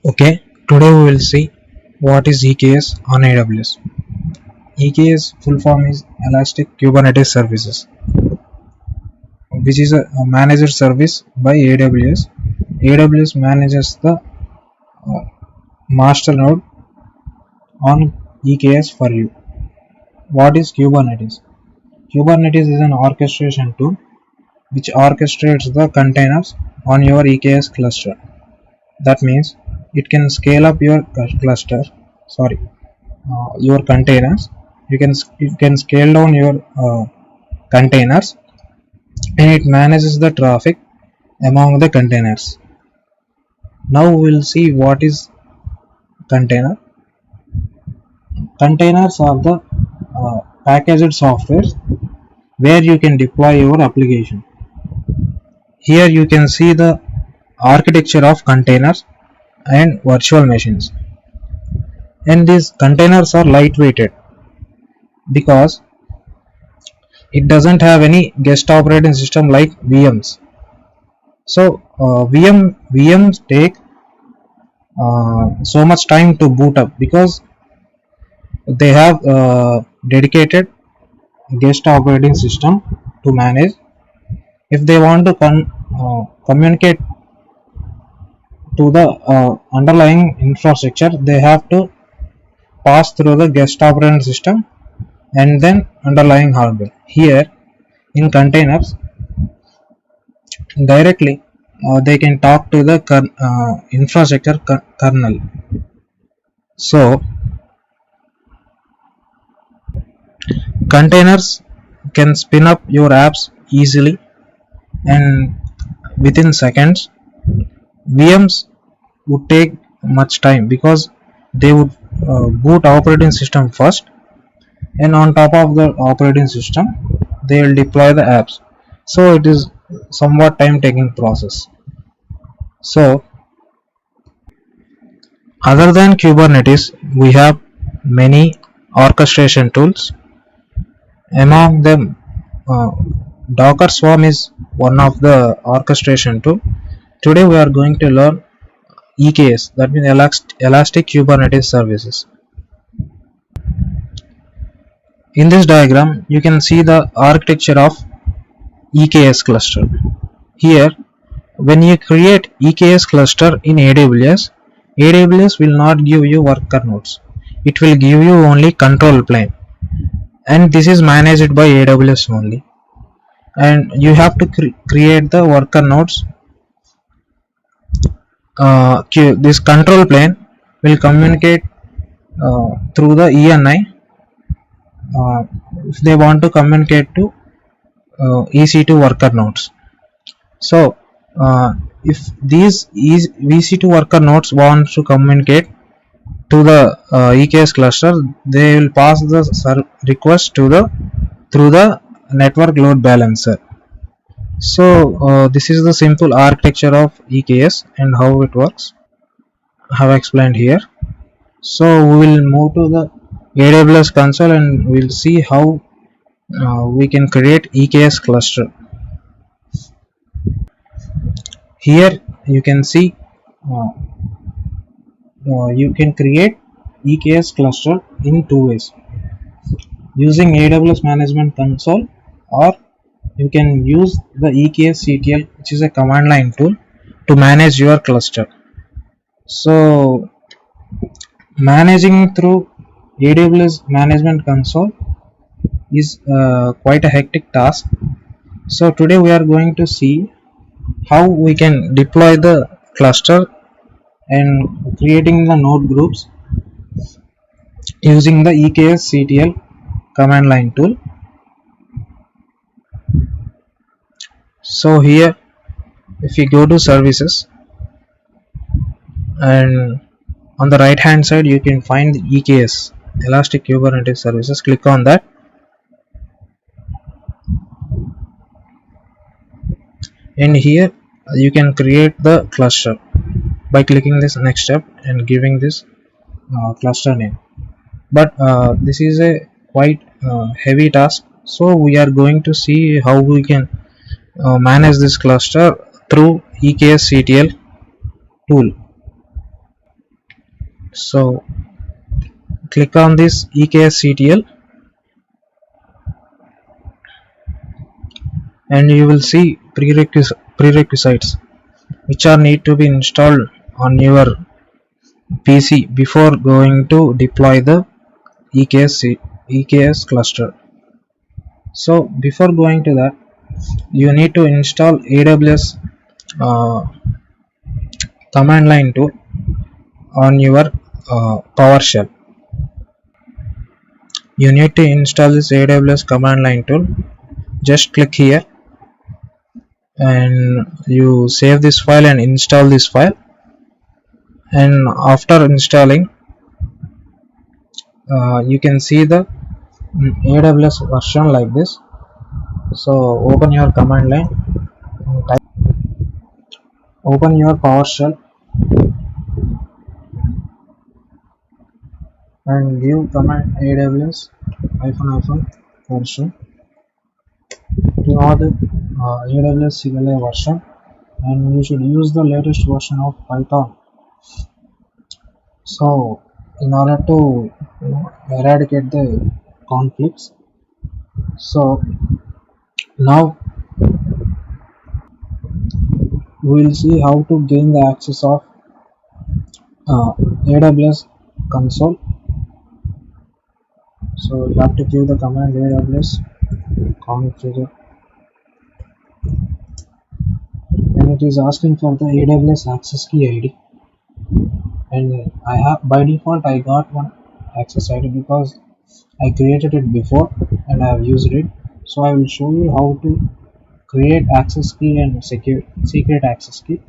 Okay, today we will see what is EKS on AWS. EKS full form is Elastic Kubernetes Services, which is a managed service by AWS. AWS manages the master node on EKS for you. What is Kubernetes? Kubernetes is an orchestration tool which orchestrates the containers on your EKS cluster. That means it can scale up your cluster. Sorry, your containers. You can scale down your containers, and it manages the traffic among the containers. Now we will see what is container. Containers are the packaged software where you can deploy your application. Here you can see the architecture of containers and virtual machines. And these containers are lightweighted because it doesn't have any guest operating system like VMs. So VMs take so much time to boot up because they have dedicated guest operating system to manage. If they want to communicate to the underlying infrastructure, they have to pass through the guest operating system and then underlying hardware. Here in containers, directly they can talk to the infrastructure kernel. So containers can spin up your apps easily and within seconds. VMs would take much time because they would boot operating system first, and on top of the operating system they will deploy the apps. So it is somewhat time taking process. So other than Kubernetes, we have many orchestration tools. Among them, Docker Swarm is one of the orchestration tool. Today we are going to learn EKS, that means Elastic Kubernetes Services. In this diagram, you can see the architecture of EKS cluster. Here, when you create EKS cluster in AWS, AWS will not give you worker nodes. It will give you only control plane, and this is managed by AWS only. And you have to create the worker nodes. This control plane will communicate through the ENI if they want to communicate to EC2 worker nodes. So if these EC2 worker nodes want to communicate to the EKS cluster, they will pass the request to the through the network load balancer. So this is the simple architecture of EKS and how it works. I have explained here. So we will move to the AWS console and we'll see how we can create EKS cluster. Here you can see you can create EKS cluster in two ways, using AWS management console, or you can use the EKS-CTL, which is a command line tool to manage your cluster. So managing through AWS management console is quite a hectic task. So today we are going to see how we can deploy the cluster and creating the node groups using the EKS-CTL command line tool. So here, if you go to services, and on the right hand side you can find the EKS, Elastic Kubernetes Services. Click on that, and here you can create the cluster by clicking this next step and giving this cluster name. But this is a quite heavy task, so we are going to see how we can manage this cluster through EKS-CTL tool. So click on this EKSCTL and you will see prerequisites which are need to be installed on your PC before going to deploy the EKS cluster. So before going to that, you need to install AWS uh, command line tool on your PowerShell. You need to install this AWS command line tool. Just click here and you save this file and install this file. And after installing, you can see the AWS version like this. So open your command line and open your PowerShell and give command AWS version to know the AWS CLI version, and you should use the latest version of Python. So in order to eradicate the conflicts, so now we will see how to gain the access of AWS console. So you have to give the command AWS configure, and it is asking for the AWS access key ID, and I have by default I got one access ID because I created it before and I have used it. So I will show you how to create access key and secret access key.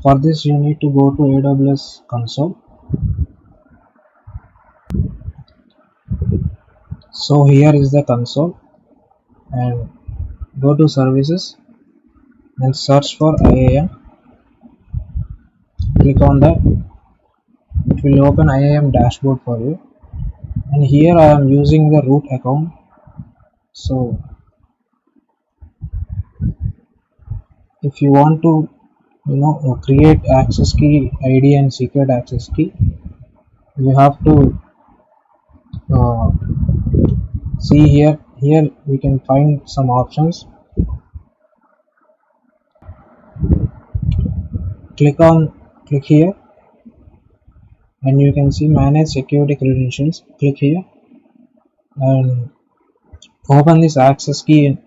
For this you need to go to AWS console. So here is the console, and go to services and search for IAM. Click on that. It will open IAM dashboard for you, and here I am using the root account. So if you want to create access key ID and secret access key, you have to see here we can find some options. Click here and you can see manage security credentials. Click here and open this access key.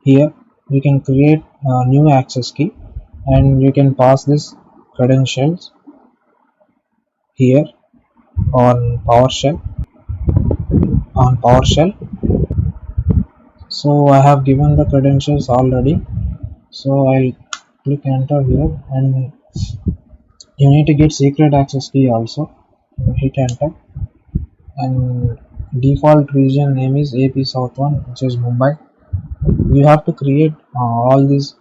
Here you can create a new access key and you can pass this credentials here on PowerShell. So I have given the credentials already, so I'll click enter here, and you need to get secret access key also. Hit enter, and default region name is AP South 1, which is Mumbai. You have to create all this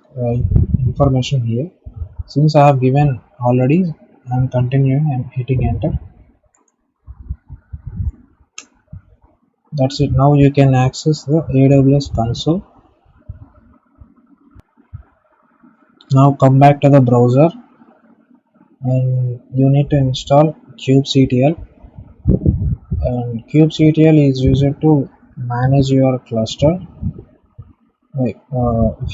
information here. Since I have given already, I am continuing and hitting enter. That's it. Now you can access the AWS console. Now come back to the browser and you need to install kubectl, and kubectl is used to manage your cluster. If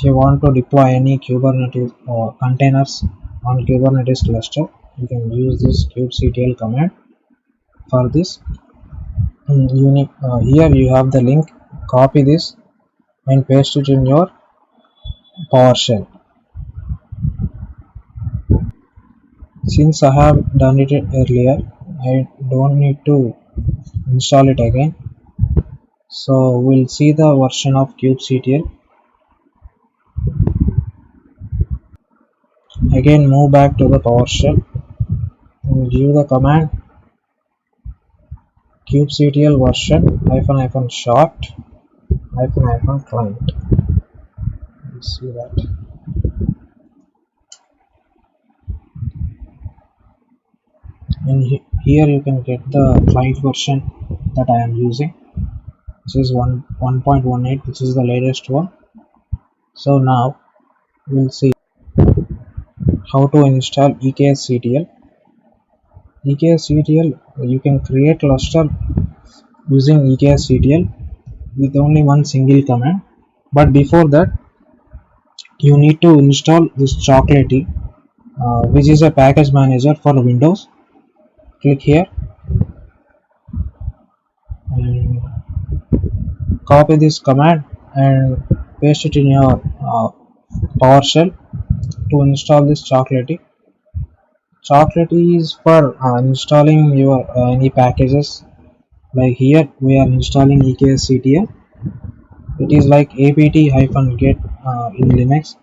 you want to deploy any Kubernetes containers on Kubernetes cluster, you can use this kubectl command. For this, here you have the link. Copy this and paste it in your PowerShell. Since I have done it earlier, I don't need to install it again. So we'll see the version of kubectl. Again, move back to the PowerShell and give the command kubectl version --short --client. Let's see that. And here you can get the client version that I am using, which is 1.18, which is the latest one. So now we'll see how to install EKSCTL. EKSCTL, you can create cluster using EKSCTL with only one single command, but before that you need to install this Chocolatey, which is a package manager for Windows. Click here and copy this command and paste it in your PowerShell to install this Chocolatey. Chocolatey is for installing your any packages. Like here we are installing EKSCTL. It is like apt-get in Linux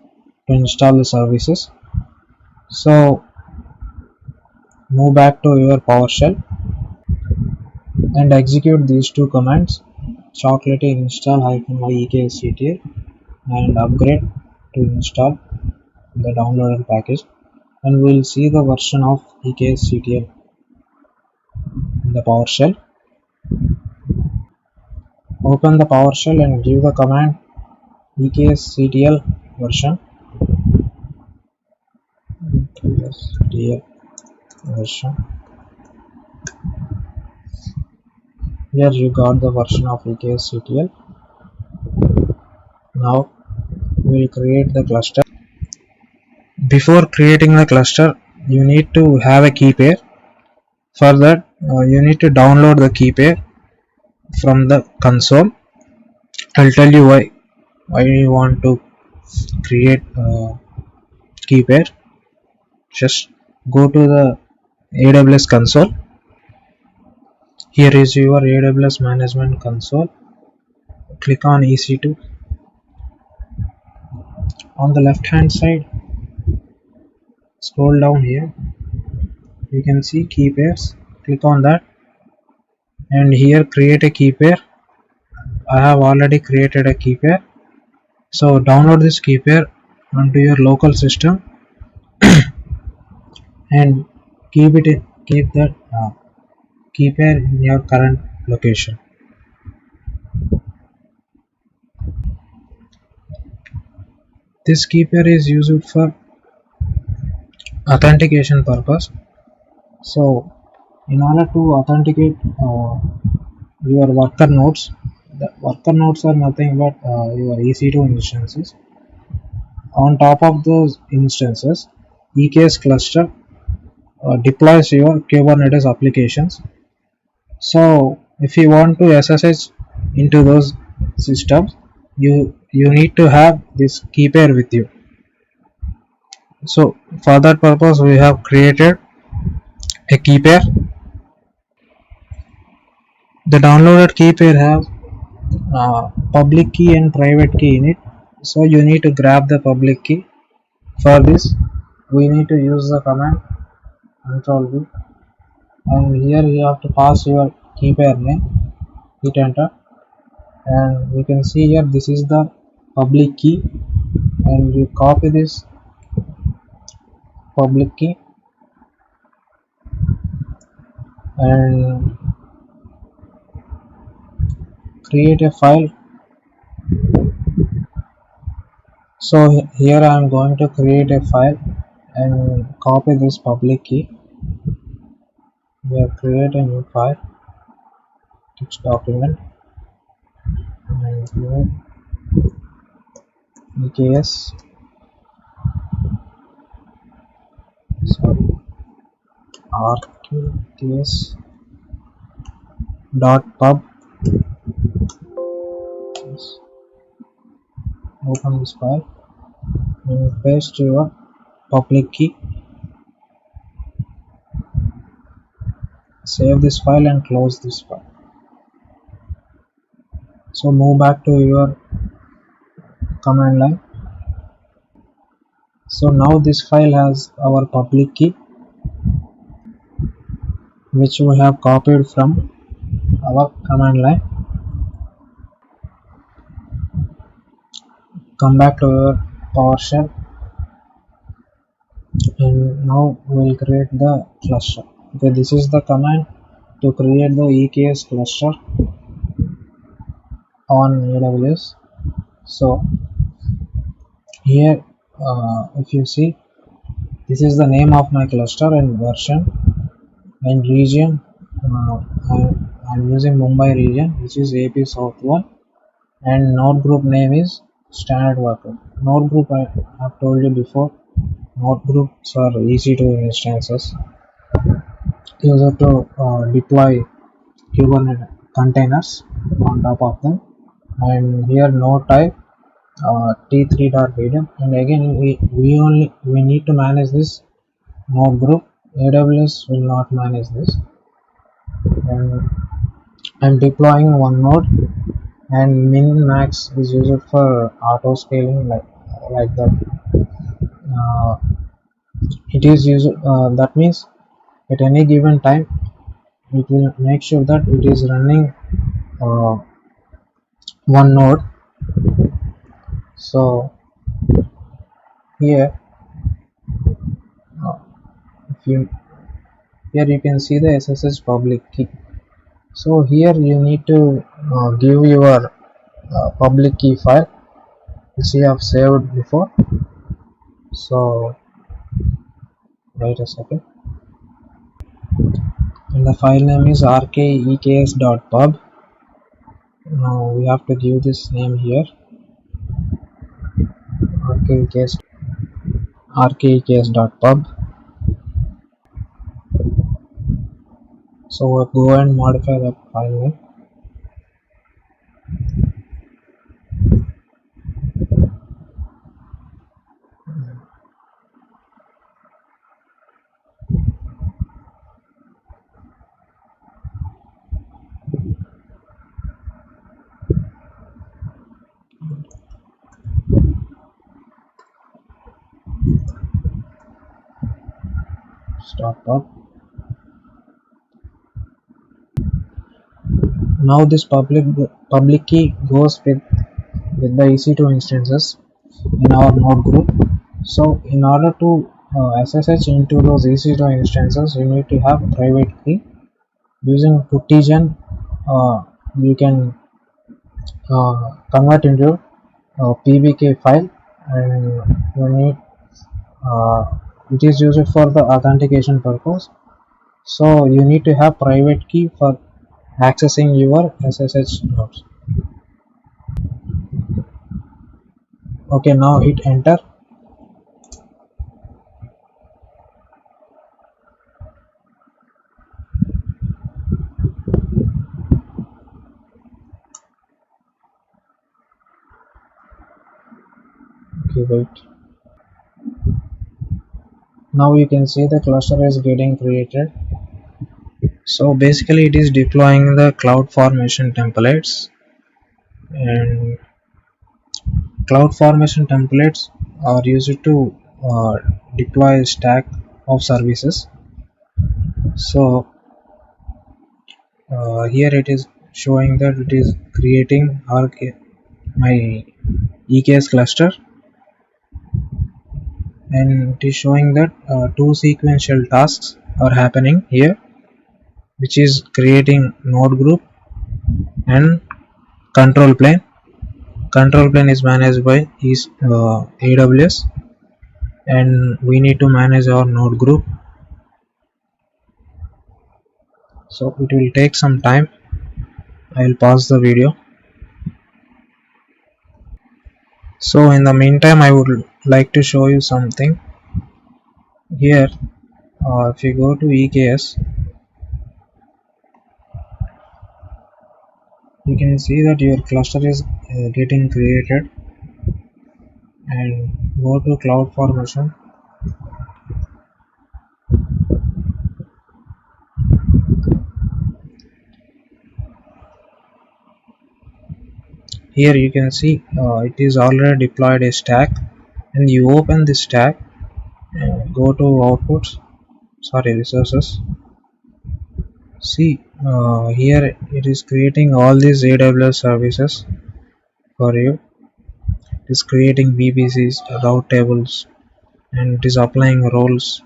to install the services. So move back to your PowerShell and execute these two commands: Chocolatey install -EKSCTL and upgrade to install the downloaded package, and we'll see the version of EKSCTL in the PowerShell. Open the PowerShell and give the command EKSCTL version. EKSCTL version. Here you got the version of EKSCTL. Now we'll create the cluster. Before creating the cluster, you need to have a key pair. For that, you need to download the key pair from the console. I'll tell you why you want to create key pair. Just go to the AWS console. Here is your AWS management console. Click on EC2. On the left hand side, scroll down here, you can see key pairs. Click on that and here create a key pair. I have already created a key pair, so download this key pair onto your local system and keep that key pair in your current location. This key pair is used for authentication purpose. So in order to authenticate your worker nodes, the worker nodes are nothing but your EC2 instances. On top of those instances, EKS cluster deploys your Kubernetes applications. So if you want to SSH into those systems, you need to have this key pair with you. So for that purpose we have created a key pair. The downloaded key pair has public key and private key in it, so you need to grab the public key. For this we need to use the command Ctrl+V, and here you have to pass your key pair name, hit enter, and you can see here this is the public key, and you copy this public key and create a file. So here I am going to create a file and copy this public key. We have create a new file, text document, and give EKS rks.pub. Open this file and paste your public key. Save this file and close this file. So move back to your command line. So now this file has our public key, which we have copied from our command line. Come back to your PowerShell and now we will create the cluster. Okay, this is the command to create the EKS cluster on AWS. So here if you see, this is the name of my cluster and version, and region, I'm using Mumbai region, which is AP South 1, and node group name is standard worker. Node group, I have told you before, node groups are EC2 instances used to deploy Kubernetes containers on top of them. And here node type t3.medium, and again we need to manage this node group. AWS will not manage this. And I'm deploying one node, and min max is used for auto scaling, like that. It is used, that means at any given time it will make sure that it is running uh, one node. So here, uh, if you here you can see the SSH public key. So here you need to give your public key file which you have saved before. So wait a second, and the file name is rkeks.pub. Now we have to give this name here, rkeks.pub. So we'll go and modify the file name. Start pub. Now this public key goes with the EC2 instances in our node group. So in order to SSH into those EC2 instances, you need to have private key. Using Puttigen, you can convert into PBK file, and you need it is used for the authentication purpose. So you need to have private key for accessing your SSH nodes. Okay, now hit enter. Okay, wait. Now you can see the cluster is getting created. So basically it is deploying the CloudFormation templates, and CloudFormation templates are used to deploy a stack of services. So here it is showing that it is creating my EKS cluster, and it is showing that two sequential tasks are happening here, which is creating node group and control plane. Control plane is managed by AWS, and we need to manage our node group. So it will take some time. I will pause the video. So in the meantime, I would like to show you something. Here if you go to EKS, you can see that your cluster is getting created, and go to CloudFormation. Here you can see it is already deployed a stack, and you open this stack and go to outputs, resources. See here it is creating all these AWS services for you. It is creating VPCs, route tables, and it is applying roles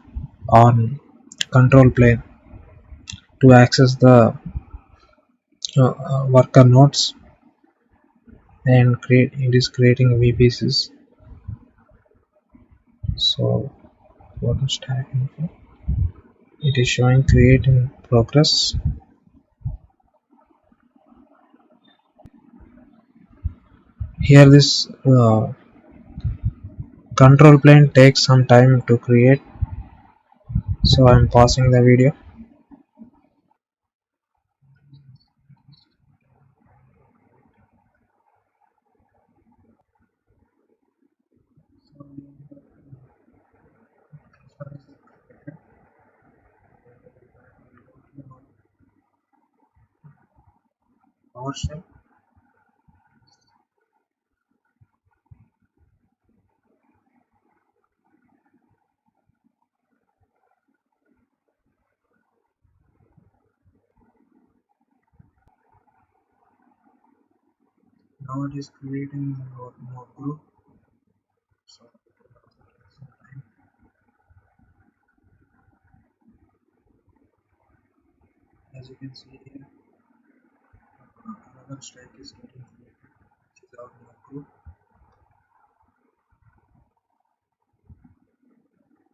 on control plane to access the worker nodes, and it is creating VPCs. So go to stack info. it is showing create in progress. Here this control plane takes some time to create, so I'm pausing the video. PowerShell. Now it is creating our node group. So as you can see here, another stack is getting created, which is our node group.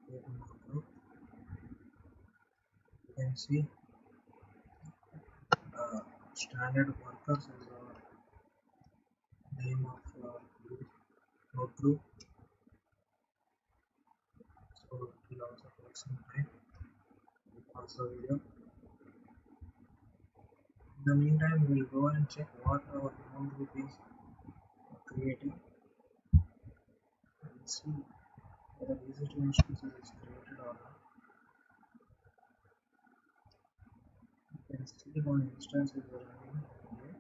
Create a node group. You can see standard workers as our name of group, node group. So it will also take some time to pause the video. In the meantime, we'll go and check what our node group is creating and see whether EC2 instances is created or not. You can see one instance is running here.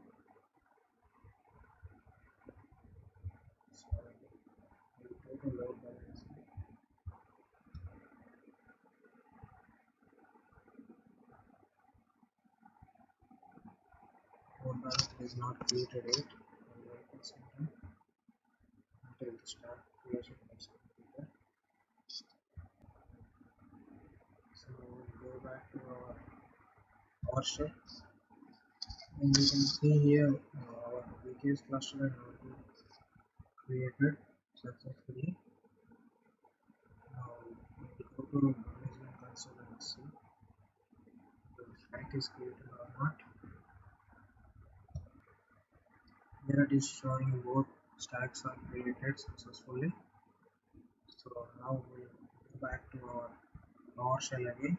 So we'll go to load balancing. Load balancer is not created yet. We'll wait for some time until the start creation is completed. So we'll go back to our PowerShell, and you can see here our VKS cluster and notebook created successfully. Now we'll go to management console and see if the stack is created or not. Here it is showing both stacks are created successfully. So now we'll go back to our PowerShell again.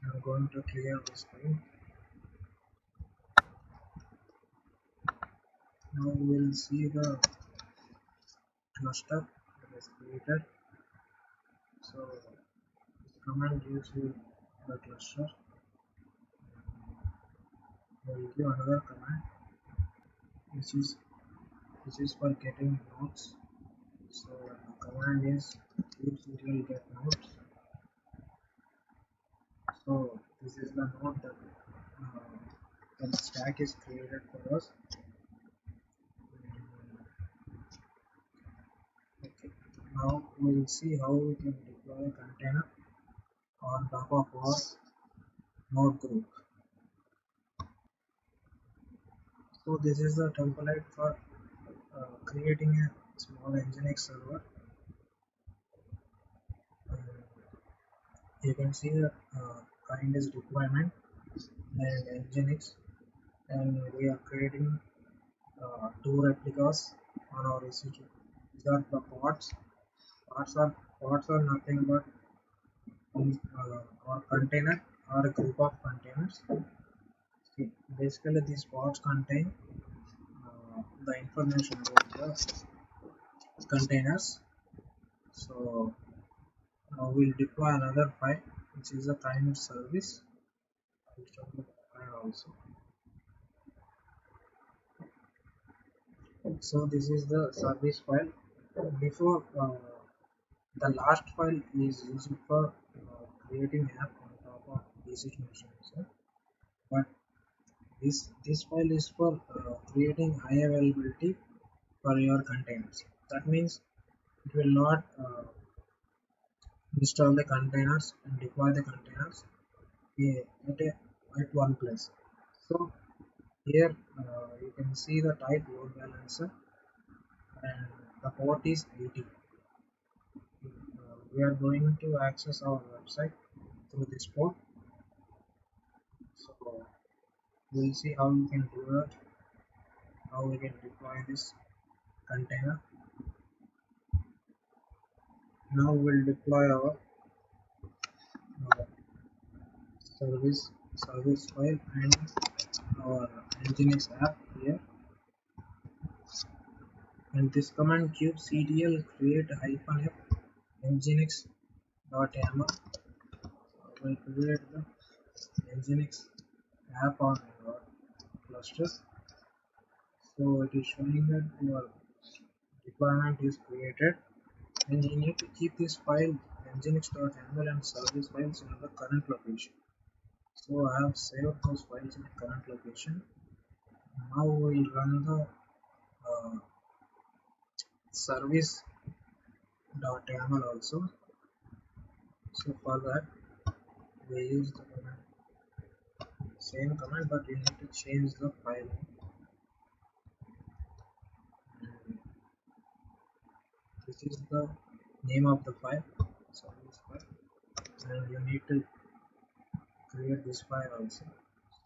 I'm going to clear the screen. Now we will see the cluster that is created. So this command gives you the cluster. I will give another command which is for getting nodes. So the command is use serial get nodes. So this is the node that the stack is created for us. Okay. Now we will see how we can deploy a container on top of our node group. So this is the template for creating a small Nginx server. You can see the kind is deployment and Nginx, and we are creating two replicas on our EC2. These are the pods. Pods are nothing but or container or a group of containers. See, basically these pods contain the information about the containers. So we'll deploy another file which is a kind service. I'll show you that file also. So this is the service file. Before the last file is used for creating app on top of EC2 machines, but this file is for creating high availability for your containers. That means it will not install the containers and deploy the containers at one place. So here you can see the type load balancer and the port is 80. we are going to access our website through this port. So we'll see how we can do that, how we can deploy this container. Now we'll deploy our uh, service file and our Nginx app here. And this command kubectl create -f nginx.yaml will create the Nginx app on your cluster. So it is showing that your deployment is created, and you need to keep this file nginx.yaml and service files in the current location. So I have saved those files in the current location. Now we'll run the service.yaml also. So for that we use the command, same command, but we need to change the file. This is the name of the file, service file, and you need to create this file also.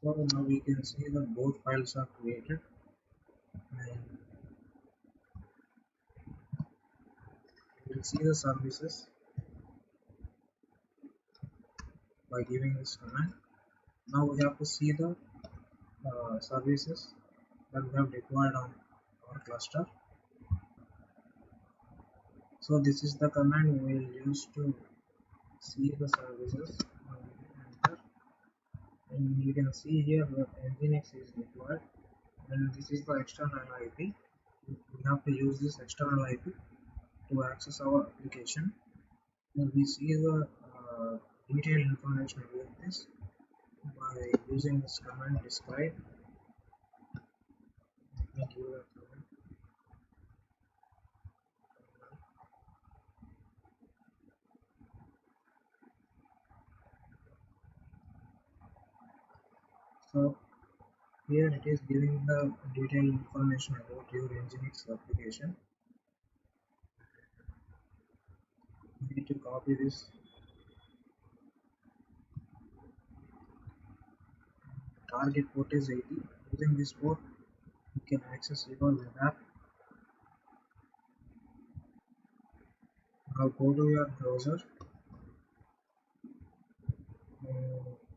So now we can see that both files are created, and we'll see the services by giving this command. Now we have to see the services that we have deployed on our cluster. So this is the command we will use to see the services. Enter, and you can see here that Nginx is deployed, and this is the external IP. We have to use this external IP to access our application, and we see the detailed information about this by using this command describe. Let me give a command. So here it is giving the detailed information about your Nginx application. You need to copy this. Target port is 80. Using this port, you can access your web app. Now go to your browser,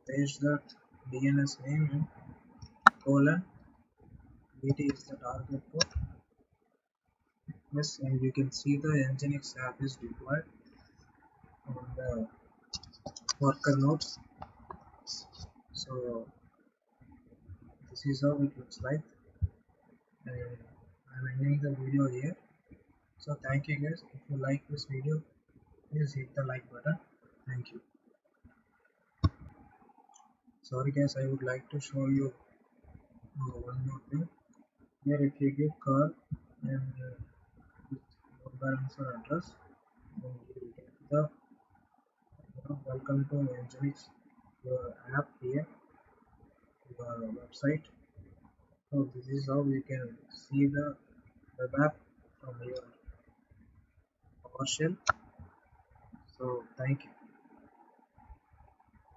paste that DNS name and colon. It is the target port. Yes, and you can see the Nginx app is deployed on the worker nodes. So this is how it looks like, and I'm ending the video here. So thank you guys. If you like this video, please hit the like button. Thank you. Sorry guys, I would like to show you one more thing. Here if you give curl and load balancer address, then you will get the welcome to Nginx, your app here, your website. So this is how you can see the web app from your PowerShell. So thank you.